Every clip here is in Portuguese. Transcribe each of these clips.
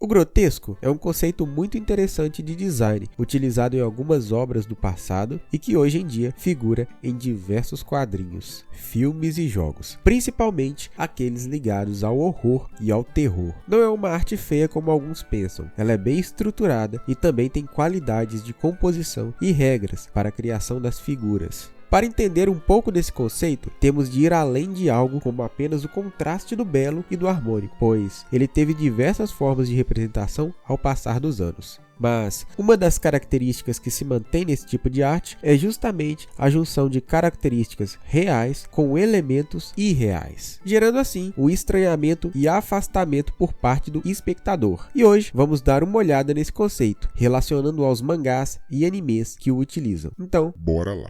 O grotesco é um conceito muito interessante de design, utilizado em algumas obras do passado e que hoje em dia figura em diversos quadrinhos, filmes e jogos, principalmente aqueles ligados ao horror e ao terror. Não é uma arte feia como alguns pensam, ela é bem estruturada e também tem qualidades de composição e regras para a criação das figuras. Para entender um pouco desse conceito, temos de ir além de algo como apenas o contraste do belo e do harmônico, pois ele teve diversas formas de representação ao passar dos anos. Mas uma das características que se mantém nesse tipo de arte é justamente a junção de características reais com elementos irreais, gerando assim o estranhamento e afastamento por parte do espectador. E hoje vamos dar uma olhada nesse conceito, relacionando aos mangás e animes que o utilizam. Então, bora lá!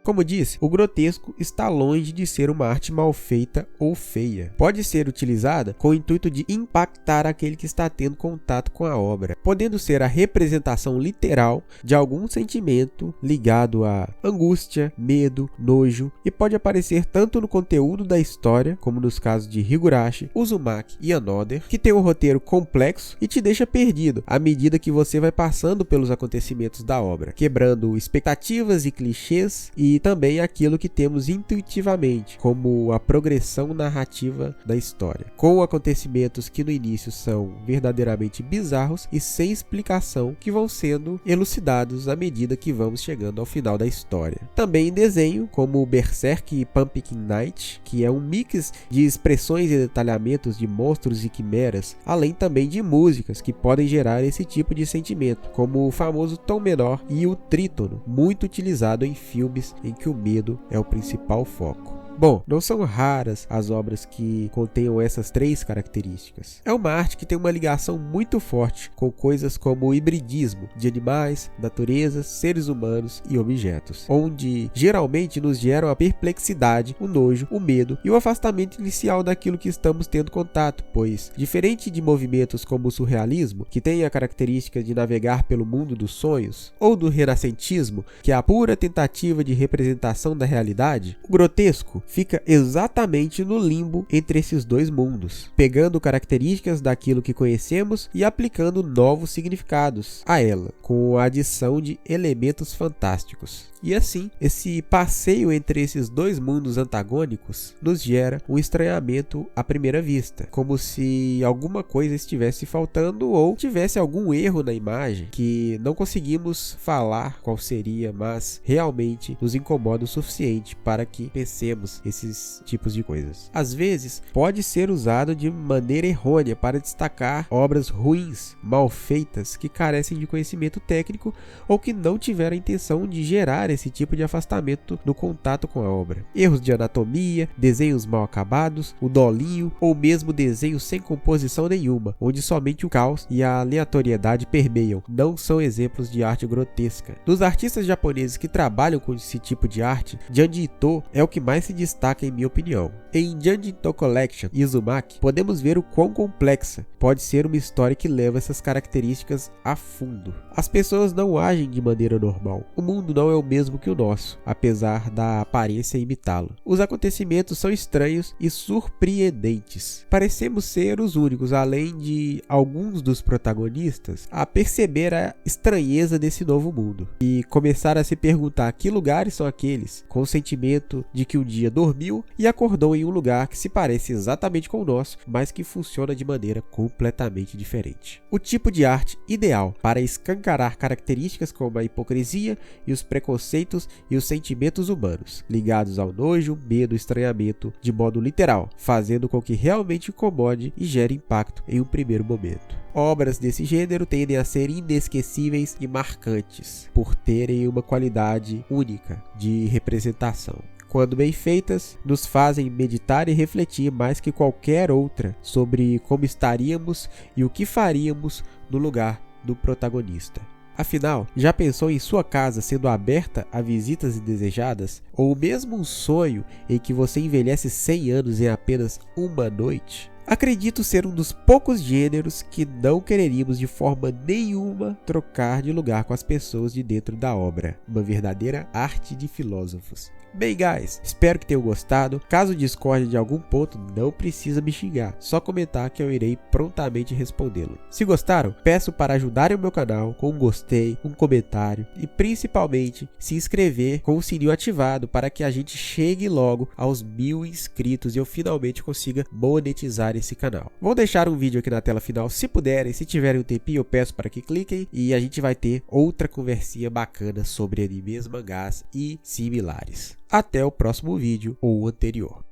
Como disse, o grotesco está longe de ser uma arte mal feita ou feia. Pode ser utilizada com o intuito de impactar aquele que está tendo contato com a obra, podendo ser a representação literal de algum sentimento ligado a angústia, medo, nojo, e pode aparecer tanto no conteúdo da história, como nos casos de Higurashi, Uzumaki e Another, que tem um roteiro complexo e te deixa perdido à medida que você vai passando pelos acontecimentos da obra, quebrando expectativas e clichês e também aquilo que temos intuitivamente, como a progressão narrativa da história, com acontecimentos que no início são verdadeiramente bizarros e sem explicação, que vão sendo elucidados à medida que vamos chegando ao final da história. Também em desenho, como Berserk e Pumpkin Night, que é um mix de expressões e detalhamentos de monstros e quimeras, além também de músicas que podem gerar esse tipo de sentimento, como o famoso tom menor e o trítono, muito utilizado em filmes em que o medo é o principal foco. Bom, não são raras as obras que contenham essas três características. É uma arte que tem uma ligação muito forte com coisas como o hibridismo de animais, natureza, seres humanos e objetos, onde geralmente nos geram a perplexidade, o nojo, o medo e o afastamento inicial daquilo que estamos tendo contato, pois, diferente de movimentos como o surrealismo, que tem a característica de navegar pelo mundo dos sonhos, ou do renascentismo, que é a pura tentativa de representação da realidade, o grotesco fica exatamente no limbo entre esses dois mundos, pegando características daquilo que conhecemos e aplicando novos significados a ela, com a adição de elementos fantásticos. E assim, esse passeio entre esses dois mundos antagônicos nos gera um estranhamento à primeira vista, como se alguma coisa estivesse faltando ou tivesse algum erro na imagem que não conseguimos falar qual seria, mas realmente nos incomoda o suficiente para que pensemos esses tipos de coisas. Às vezes, pode ser usado de maneira errônea para destacar obras ruins, mal feitas, que carecem de conhecimento técnico ou que não tiveram a intenção de gerar esse tipo de afastamento no contato com a obra. Erros de anatomia, desenhos mal acabados, o dolinho ou mesmo desenhos sem composição nenhuma, onde somente o caos e a aleatoriedade permeiam, não são exemplos de arte grotesca. Dos artistas japoneses que trabalham com esse tipo de arte, Junji Ito é o que mais se destaca em minha opinião. Em Junji Ito Collection e Uzumaki, podemos ver o quão complexa pode ser uma história que leva essas características a fundo. As pessoas não agem de maneira normal. O mundo não é o mesmo que o nosso, apesar da aparência imitá-lo. Os acontecimentos são estranhos e surpreendentes. Parecemos ser os únicos, além de alguns dos protagonistas, a perceber a estranheza desse novo mundo e começar a se perguntar que lugares são aqueles, com o sentimento de que um dia dormiu e acordou em um lugar que se parece exatamente com o nosso, mas que funciona de maneira completamente diferente. O tipo de arte ideal para escancarar características como a hipocrisia e os preconceitos e os sentimentos humanos, ligados ao nojo, medo e estranhamento de modo literal, fazendo com que realmente incomode e gere impacto em um primeiro momento. Obras desse gênero tendem a ser inesquecíveis e marcantes, por terem uma qualidade única de representação. Quando bem feitas, nos fazem meditar e refletir mais que qualquer outra sobre como estaríamos e o que faríamos no lugar do protagonista. Afinal, já pensou em sua casa sendo aberta a visitas indesejadas? Ou mesmo um sonho em que você envelhece 100 anos em apenas uma noite? Acredito ser um dos poucos gêneros que não quereríamos de forma nenhuma trocar de lugar com as pessoas de dentro da obra. Uma verdadeira arte de filósofos. Bem, guys, espero que tenham gostado. Caso discorde de algum ponto, não precisa me xingar. Só comentar que eu irei prontamente respondê-lo. Se gostaram, peço para ajudarem o meu canal com um gostei, um comentário e principalmente se inscrever com o sininho ativado para que a gente chegue logo aos 1000 inscritos e eu finalmente consiga monetizar esse canal. Vou deixar um vídeo aqui na tela final se puderem. Se tiverem um tempinho, eu peço para que cliquem e a gente vai ter outra conversinha bacana sobre animes, mangás e similares. Até o próximo vídeo ou o anterior.